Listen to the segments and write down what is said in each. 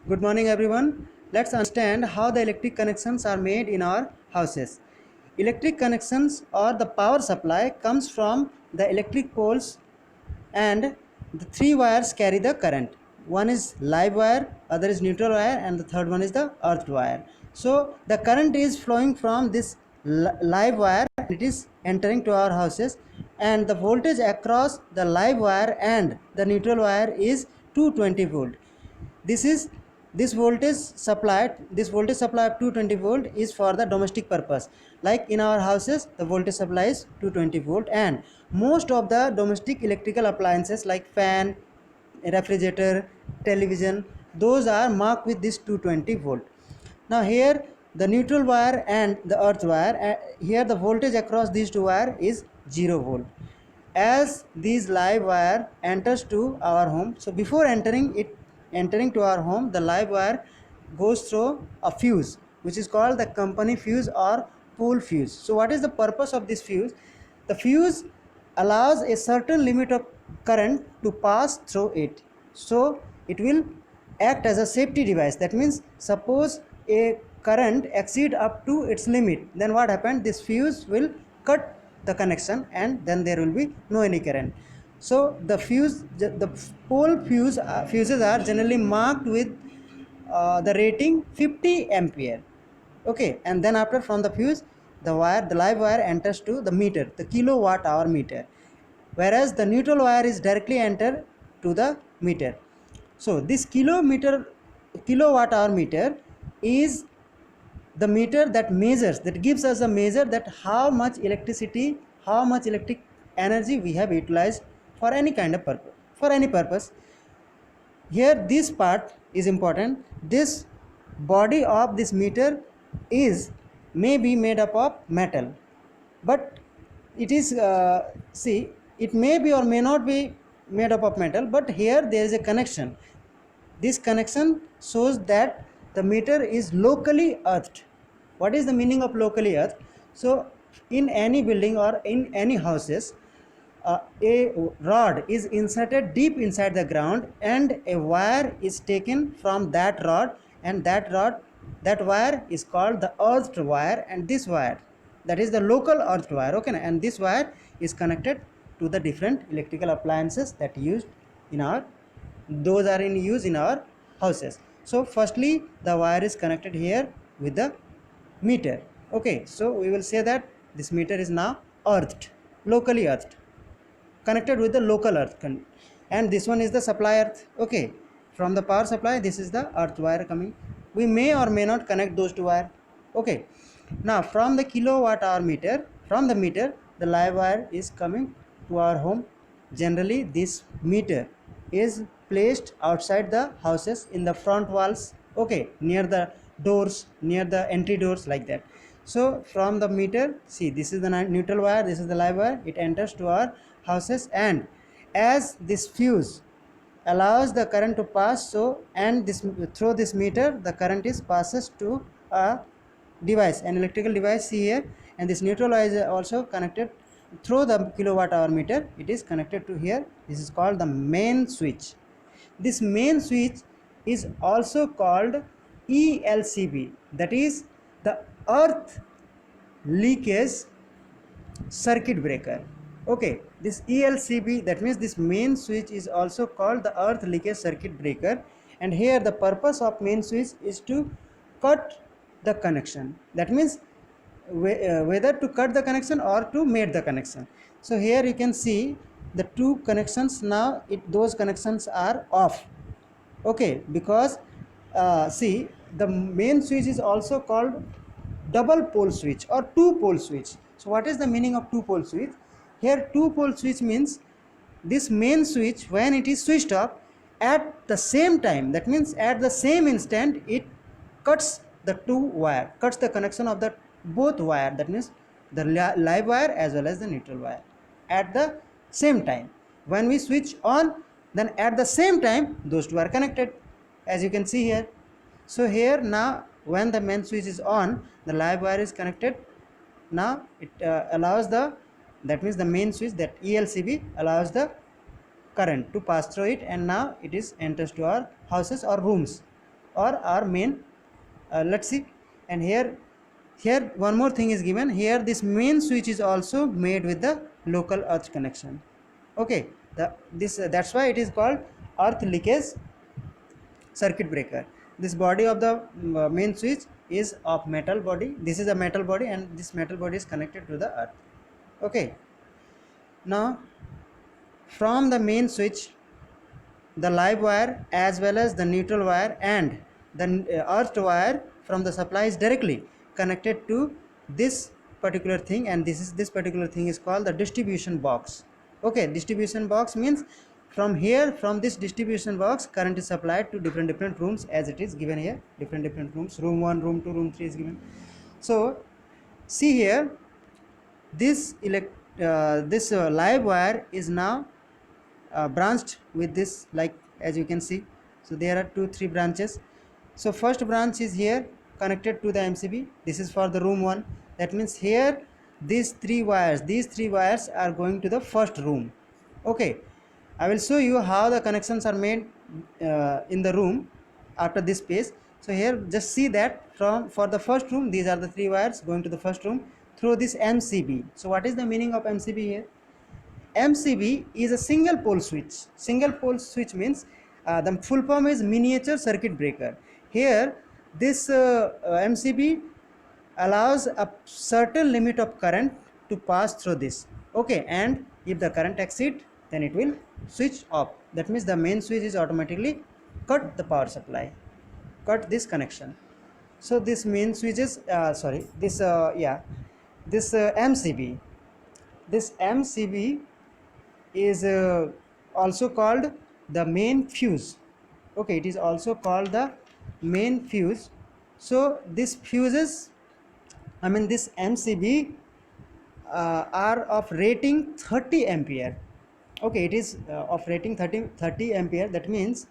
Good morning, everyone. Let's understand how the electric connections are made in our houses. Electric connections or the power supply comes from the electric poles, and the three wires carry the current. One is live wire, other is neutral wire, and the third one is the earth wire. So the current is flowing from this live wire and it is entering to our houses, and the voltage across the live wire and the neutral wire is 220 volt. This voltage supply of 220 volt is for the domestic purpose. Like in our houses, the voltage supply is 220 volt, and most of the domestic electrical appliances like fan, refrigerator, television, those are marked with this 220 volt. Now here the neutral wire and the earth wire, here the voltage across these two wire is 0 volt. As these live wire enters to our home, so before entering to our home, the live wire goes through a fuse which is called the company fuse or pole fuse. So what is the purpose of this fuse? The fuse allows a certain limit of current to pass through it, so it will act as a safety device. That means suppose a current exceed up to its limit, then what happened, this fuse will cut the connection and then there will be no any current. So the pole fuses are generally marked with the rating 50 ampere. Okay, and then after from the fuse, the live wire enters to the meter, the kilowatt hour meter, whereas the neutral wire is directly enter to the meter. So this kilowatt hour meter is the meter that gives us a measure that how much electricity, how much electric energy we have utilized for any kind of purpose, for any purpose. Here this part is important. This body of this meter is may be made up of metal, but it is see, it may be or may not be made up of metal, but here there is a connection. This connection shows that the meter is locally earthed. What is the meaning of locally earthed? So in any building or in any houses, a rod is inserted deep inside the ground and a wire is taken from that rod, and that wire is called the earthed wire, and this wire, that is the local earthed wire. Okay, and this wire is connected to the different electrical appliances that used in our those are in use in our houses. So firstly the wire is connected here with the meter. Okay, so we will say that this meter is now earthed, locally earthed, connected with the local earth, and this one is the supply earth. Okay, from the power supply this is the earth wire coming. We may or may not connect those two wire. Okay, now from the kilowatt hour meter, from the meter the live wire is coming to our home. Generally this meter is placed outside the houses in the front walls. Okay, near the doors, near the entry doors, like that. So from the meter, see, this is the neutral wire, this is the live wire, it enters to our houses, and as this fuse allows the current to pass, so and this through this meter the current is passes to a device, an electrical device. See here, and this neutral wire is also connected through the kilowatt hour meter, it is connected to here. This is called the main switch. This main switch is also called ELCB, that is the earth leakage circuit breaker. Okay, this ELCB, that means this main switch is also called the earth leakage circuit breaker, and here the purpose of main switch is to cut the connection. That means whether to cut the connection or to make the connection. So here you can see the two connections. Now those connections are off. Okay, because see, the main switch is also called double pole switch or two pole switch. So what is the meaning of two pole switch? Here two pole switch means this main switch, when it is switched off, at the same time, that means at the same instant, it cuts the two wire, cuts the connection of the both wire, that means the live wire as well as the neutral wire at the same time. When we switch on, then at the same time those two are connected, as you can see here. So here now when the main switch is on, the live wire is connected. Now it allows the, that means the main switch, that ELCB allows the current to pass through it, and now it is enters to our houses or rooms. or our main, let's see. And here one more thing is given here. This main switch is also made with the local earth connection. Okay, that's why it is called earth leakage circuit breaker. This body of the main switch is of metal body. This is a metal body, and this metal body is connected to the earth. Okay, now from the main switch, the live wire as well as the neutral wire and the earth wire from the supply is directly connected to this particular thing, and this particular thing is called the distribution box. Okay, distribution box means from here, from this distribution box, current is supplied to different rooms, as it is given here. Different rooms, room 1, room 2, room 3 is given. So see here, this live wire is now branched with this, like as you can see. So there are 2-3 branches. So first branch is here connected to the MCB. This is for the room 1. That means here these three wires are going to the first room. Okay, I will show you how the connections are made in the room after this page. So here just see that for the first room, these are the 3 wires going to the first room through this MCB. So what is the meaning of MCB here? MCB is a single pole switch. Single pole switch means the full form is miniature circuit breaker. Here this MCB allows a certain limit of current to pass through this. Okay, and if the current exceeds, then it will switch off. That means the main switch is automatically cut the power supply, cut this connection. So this main switch is this MCB, this MCB is also called the main fuse. Okay, it is also called the main fuse. So this fuses, this MCB are of rating 30 ampere. Okay, it is of rating 30 ampere. That means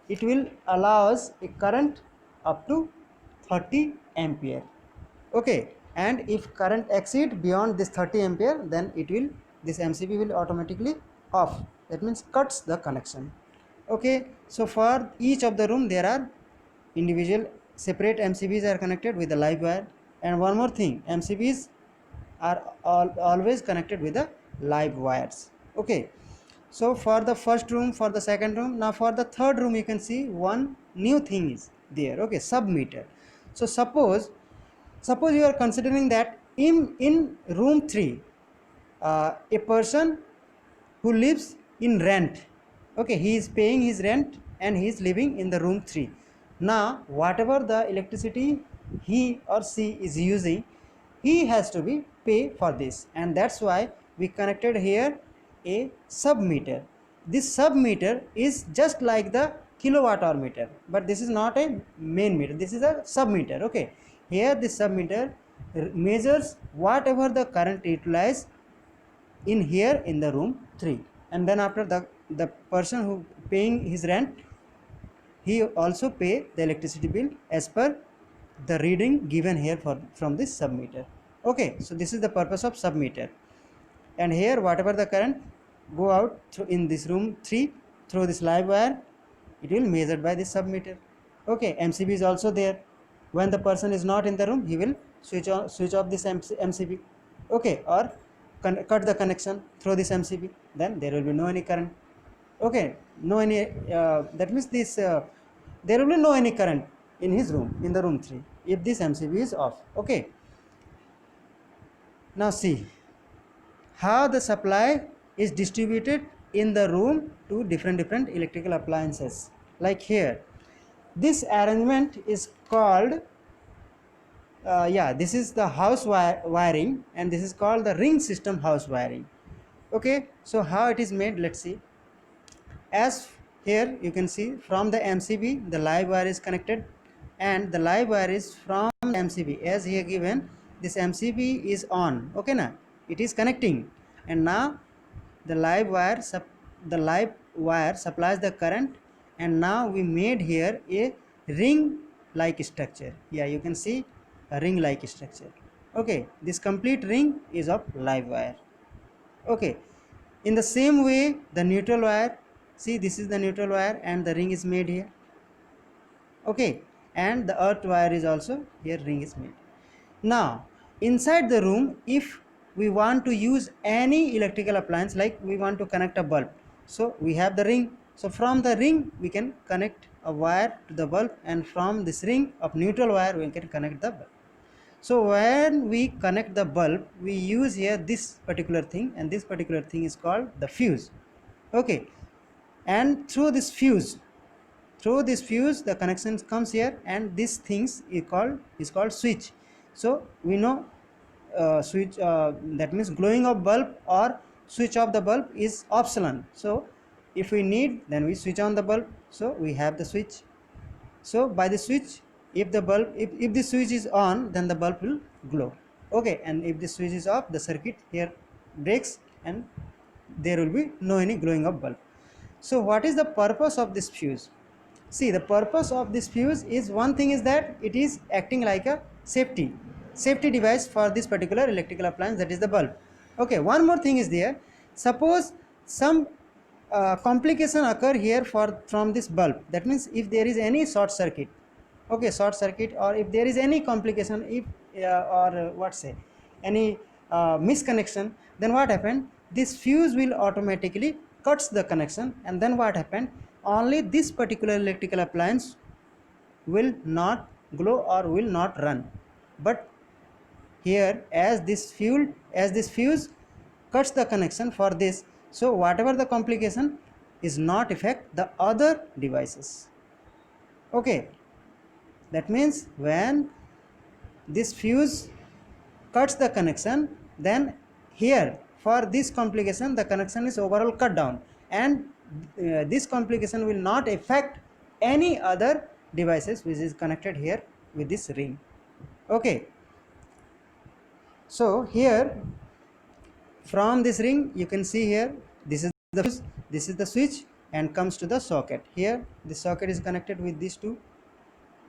it will allows a current up to 30 ampere. Okay, and if current exceed beyond this 30 ampere, then this MCB will automatically off. That means cuts the connection. Okay, so for each of the room there are individual separate MCBs are connected with the live wire. And one more thing, MCBs are always connected with the live wires. Okay, so for the first room, for the second room, now for the third room you can see one new thing is there. Okay, submeter. So suppose you are considering that in room 3 a person who lives in rent. Okay, he is paying his rent and he is living in the room 3. Now whatever the electricity he or she is using, he has to be pay for this, and that's why we connected here a submeter. This submeter is just like the kilowatt hour meter, but this is not a main meter, this is a submeter. Okay, here this submeter measures whatever the current utilized in here in the room 3, and then after the person who paying his rent, he also pay the electricity bill as per the reading given here from this submeter. Okay, so this is the purpose of submeter. And here whatever the current go out through in this room 3 through this live wire, it will measured by this submeter. Okay, MCB is also there. When the person is not in the room, he will switch off this MCB. Okay, or cut the connection through this MCB, then there will be no any current. Okay, no any that means this there will be no any current in his room, in the room 3, if this MCB is off. Okay, now see how the supply is distributed in the room to different electrical appliances. Like here, this arrangement is called this is the house wiring, and this is called the ring system house wiring. Okay, so how it is made, let's see. As here you can see, from the MCB the live wire is connected, and the live wire is from MCB, as here given this MCB is on. Okay, now it is connecting, and now the live wire supplies the current, and now we made here a ring like structure. Yeah, you can see a ring like structure. Okay, this complete ring is of live wire. Okay, in the same way the neutral wire, see this is the neutral wire and the ring is made here. Okay, and the earth wire is also here, ring is made. Now inside the room, if we want to use any electrical appliance, like we want to connect a bulb, so we have the ring. So from the ring we can connect a wire to the bulb, and from this ring of neutral wire we can connect the bulb. So when we connect the bulb, we use here this particular thing, and this particular thing is called the fuse. Okay, and through this fuse the connection comes here, and this things is called switch. So we know switch, that means glowing of bulb or switch off the bulb is optional. So if we need, then we switch on the bulb, so we have the switch. So by the switch, if the bulb, if the switch is on, then the bulb will glow. Okay, and if the switch is off, the circuit here breaks and there will be no any glowing of bulb. So what is the purpose of this fuse? See, the purpose of this fuse is, one thing is that it is acting like a safety device for this particular electrical appliance, that is the bulb. Okay, one more thing is there. Suppose some complication occur here from this bulb, that means if there is any short circuit, okay, short circuit, or if there is any complication, if or what say, any misconnection, then what happened, this fuse will automatically cuts the connection, and then what happened, only this particular electrical appliance will not glow or will not run. But here, as this fuse cuts the connection for this, so whatever the complication is not affect the other devices. Okay, that means when this fuse cuts the connection, then here for this complication the connection is overall cut down, and this complication will not affect any other devices which is connected here with this ring. Okay, so here from this ring you can see here, this is the fuse, this is the switch, and comes to the socket. Here the socket is connected with these two,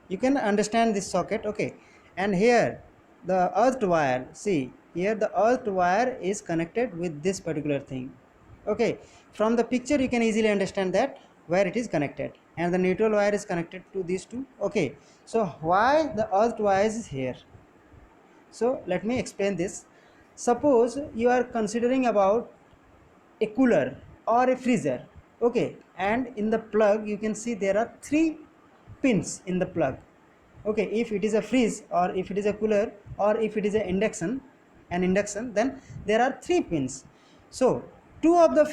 you can understand this socket. Okay, and here the earth wire, see here the earth wire is connected with this particular thing. Okay, from the picture you can easily understand that where it is connected, and the neutral wire is connected to these two. Okay, so why the earth wire is here? So let me explain this. Suppose you are considering about a cooler or a freezer, okay, and in the plug you can see there are 3 pins in the plug. Okay, if it is a freeze, or if it is a cooler, or if it is an induction, then there are 3 pins. So 2 of the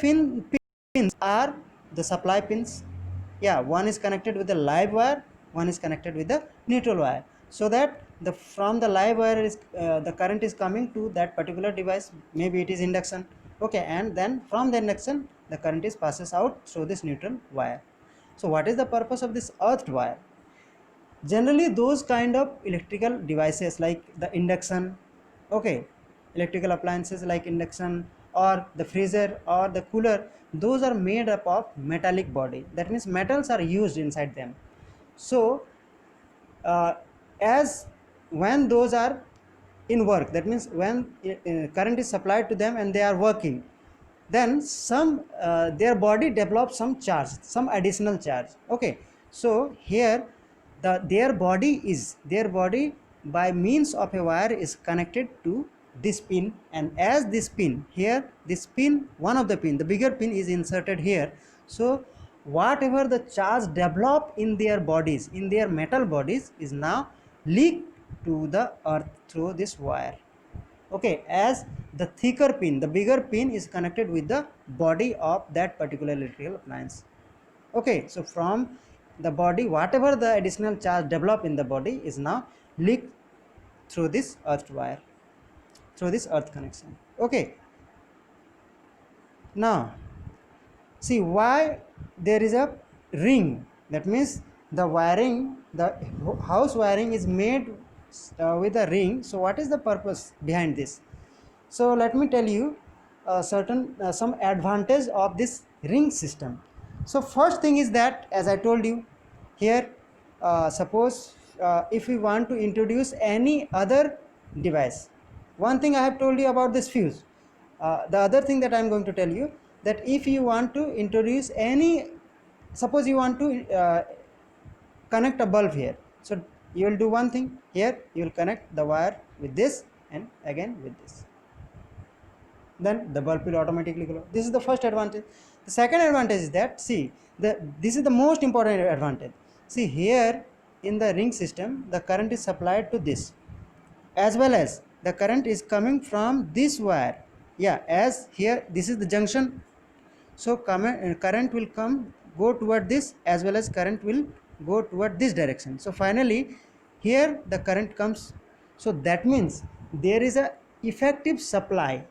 pins are the supply pins. Yeah, one is connected with the live wire, one is connected with the neutral wire, so that from the live wire is the current is coming to that particular device, maybe it is induction. Okay, and then from the induction the current is passes out through this neutral wire. So what is the purpose of this earthed wire? Generally those kind of electrical devices like the induction, okay, electrical appliances like induction or the freezer or the cooler, those are made up of metallic body, that means metals are used inside them. So as when those are in work, that means when current is supplied to them and they are working, then some their body develops some charge, some additional charge. Okay, so here their body by means of a wire is connected to this pin, and as this pin here, this pin, one of the pin, the bigger pin is inserted here. So whatever the charge develop in their bodies, in their metal bodies, is now leaked to the earth through this wire. Okay, as the thicker pin, the bigger pin is connected with the body of that particular electrical appliance. Okay, so from the body, whatever the additional charge developed in the body is now leaked through this earth wire, through this earth connection. Okay, now see why there is a ring, that means the wiring, the house wiring is made with a ring. So what is the purpose behind this? So let me tell you some advantage of this ring system. So first thing is that, as I told you here, suppose if we want to introduce any other device, one thing I have told you about this fuse, the other thing that I am going to tell you, that if you want to introduce any, suppose you want to connect a bulb here, So you will do one thing here, you will connect the wire with this and again with this, then the bulb will automatically glow. This is the first advantage. The second advantage is that, see, this is the most important advantage. See, here in the ring system, the current is supplied to this, as well as the current is coming from this wire. Yeah, as here this is the junction, so current will go toward this, as well as current will go toward this direction. So finally here the current comes. So that means there is a effective supply.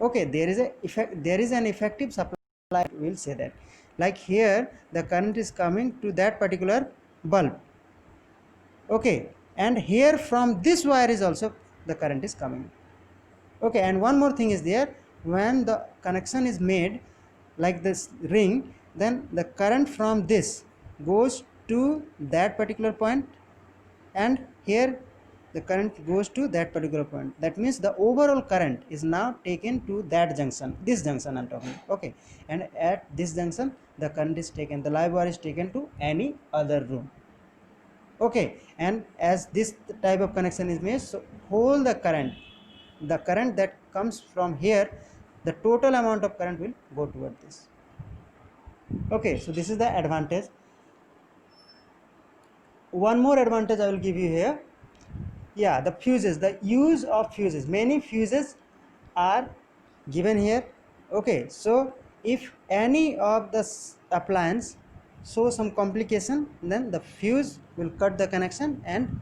Okay, there is an effective supply, we'll say that. Like here the current is coming to that particular bulb. Okay, and here from this wire is also the current is coming. Okay, and one more thing is there, when the connection is made like this ring, then the current from this goes to that particular point, and here the current goes to that particular point. That means the overall current is now taken to that junction, this junction I'm talking. Okay, and at this junction the current is taken, the live wire is taken to any other room. Okay, and as this type of connection is made, so whole the current that comes from here, the total amount of current will go toward this. Okay, so this is the advantage. One more advantage I will give you here. Yeah, the fuses, the use of fuses. Many fuses are given here. Okay, so if any of the appliance show some complication, then the fuse will cut the connection and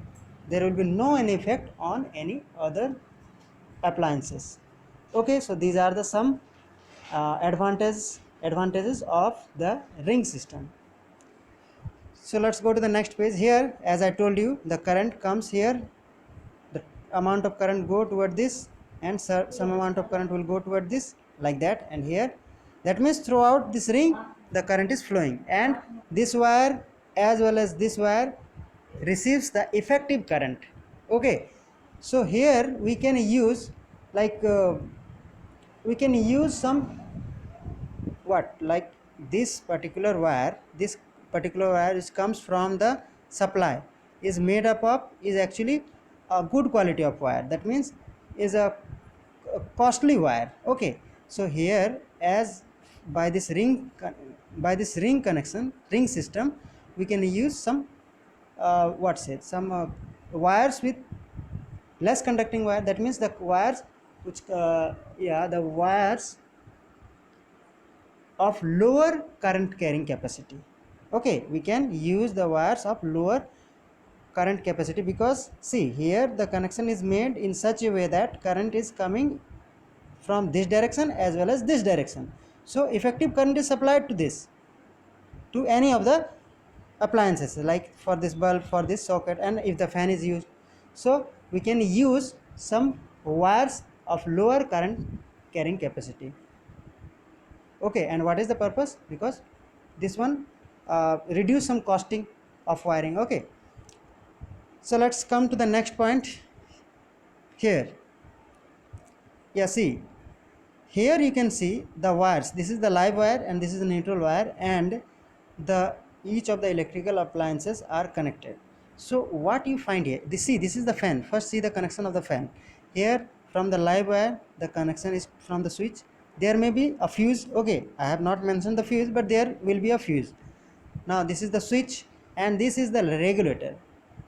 there will be no any effect on any other appliances. Okay, so these are the some advantages of the ring system. So let's go to the next page. Here, as I told you, the current comes here, the amount of current go toward this, and some amount of current will go toward this, like that. And here, that means throughout this ring the current is flowing, and this wire as well as this wire receives the effective current. Okay, so here we can use like we can use some what, like this particular wire, which comes from the supply, is made up of, is actually a good quality of wire, that means is a costly wire. Okay, so here, as by this ring connection, ring system, we can use some some wires with less conducting wire, that means the wires which the wires of lower current carrying capacity. Okay, we can use the wires of lower current capacity, because see, here the connection is made in such a way that current is coming from this direction as well as this direction. So effective current is supplied to this, to any of the appliances, like for this bulb, for this socket, and if the fan is used. So we can use some wires of lower current carrying capacity. Okay, and what is the purpose? Because this one reduce some costing of wiring. Okay, so let's come to the next point here. Yeah, see, here you can see the wires. This is the live wire and this is the neutral wire, and the each of the electrical appliances are connected. So what you find here, this is the fan. First see the connection of the fan. Here from the live wire the connection is from the switch. There may be a fuse. Okay, I have not mentioned the fuse, but there will be a fuse. Now this is the switch and this is the regulator.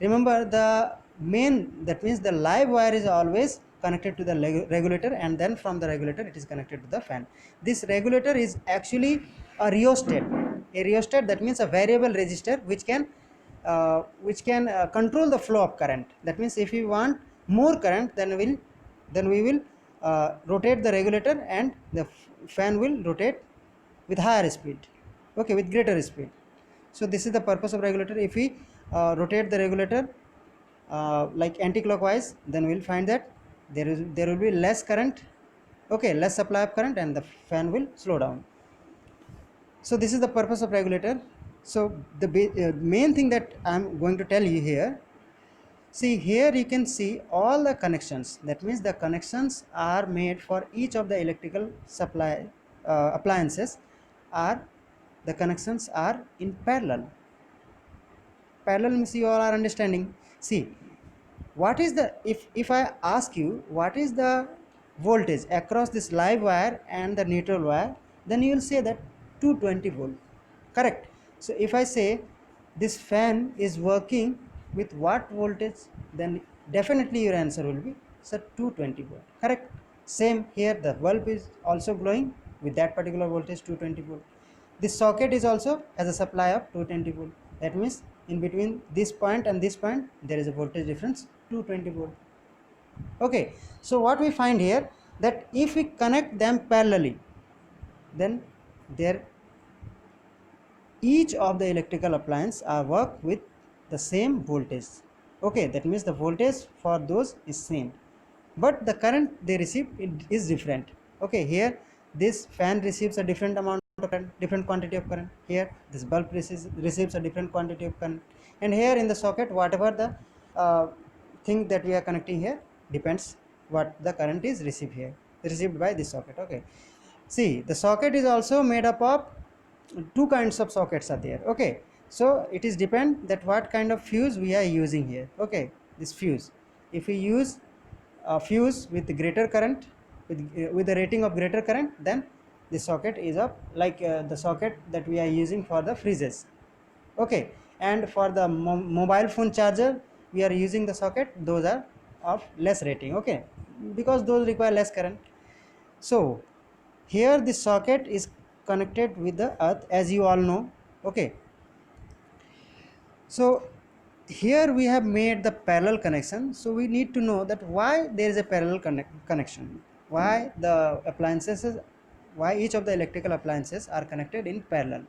Remember, the main, that means the live wire is always connected to the regulator, and then from the regulator it is connected to the fan. This regulator is actually a rheostat. A rheostat, that means a variable resistor which can control the flow of current. That means if we want more current, then we will rotate the regulator, and the fan will rotate with higher speed. Okay, with greater speed. So this is the purpose of regulator. If we rotate the regulator like anti-clockwise, then we will find that there will be less current. Okay, less supply of current, and the fan will slow down. So this is the purpose of regulator. So the main thing that I'm going to tell you here, see, here you can see all the connections. That means the connections are made for each of the electrical supply appliances, the connections are in parallel. parallel means you all are understanding. See, what is the, if I ask you what is the voltage across this live wire and the neutral wire, then you will say that 220 volt, correct? So if I say this fan is working with what voltage, then definitely your answer will be, sir, 220 volt, correct? Same here, the bulb is also glowing with that particular voltage 220 volt. This socket is also has a supply of 220 volt. That means in between this point and this point there is a voltage difference 220 volt. Okay, so what we find here, that if we connect them parallelly, then there each of the electrical appliance are work with the same voltage. Okay, that means the voltage for those is same, but the current they receive it is different. Okay, here this fan receives a different amount of current, different quantity of current. Here this bulb receives a different quantity of current, and here in the socket whatever the thing that we are connecting here depends what the current is received by this socket. Okay, see, the socket is also made up of two kinds of sockets are there. Okay, so it is depend that what kind of fuse we are using here. Okay, this fuse, if we use a fuse with greater current, with a rating of greater current, then the socket is up like the socket that we are using for the freezes. Okay, and for the mobile phone charger we are using the socket, those are of less rating. Okay, because those require less current. So here this socket is connected with the earth, as you all know. Okay, so here we have made the parallel connection. So we need to know that why there is a parallel connection, why the appliances, why each of the electrical appliances are connected in parallel.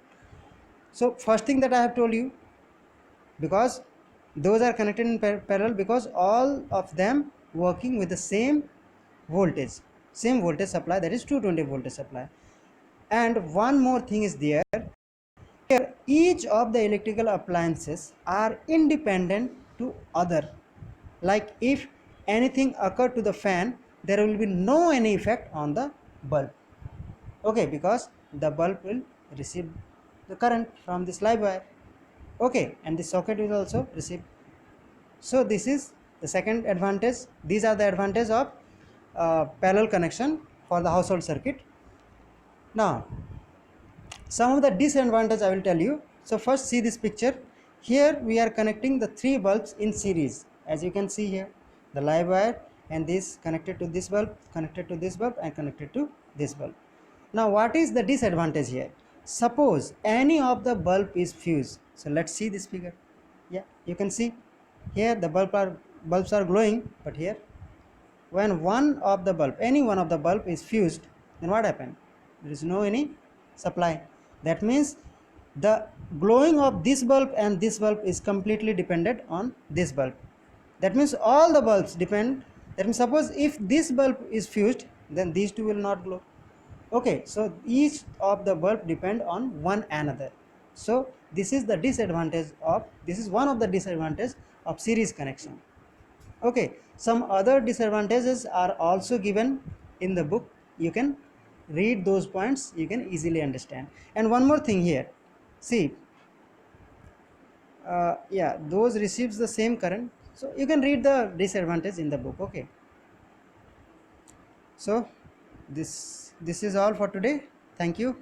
So first thing that I have told you, because those are connected in parallel because all of them working with the same voltage supply, that is 220 voltage supply. And one more thing is there, here each of the electrical appliances are independent to other. Like if anything occur to the fan, there will be no any effect on the bulb. Okay, because the bulb will receive the current from this live wire. Okay, and the socket will also receive. So this is the second advantage. These are the advantage of parallel connection for the household circuit. Now some of the disadvantage I will tell you. So first see this picture. Here we are connecting the three bulbs in series. As you can see here, the live wire and this connected to this bulb, connected to this bulb, and connected to this bulb. Now what is the disadvantage here? Suppose any of the bulb is fused. So let's see this figure. Yeah, you can see here the bulbs are glowing, but here when one of the bulb, any one of the bulb is fused, then what happened? There is no any supply. That means the glowing of this bulb and this bulb is completely dependent on this bulb. That means all the bulbs depend. That means suppose if this bulb is fused, then these two will not glow. Okay, so each of the bulb depend on one another. So this is the disadvantage of, this is one of the disadvantage of series connection. Okay, some other disadvantages are also given in the book. You can read those points, you can easily understand. And one more thing here, see, yeah, those receives the same current, so you can read the disadvantage in the book. Okay, so this is all for today. Thank you.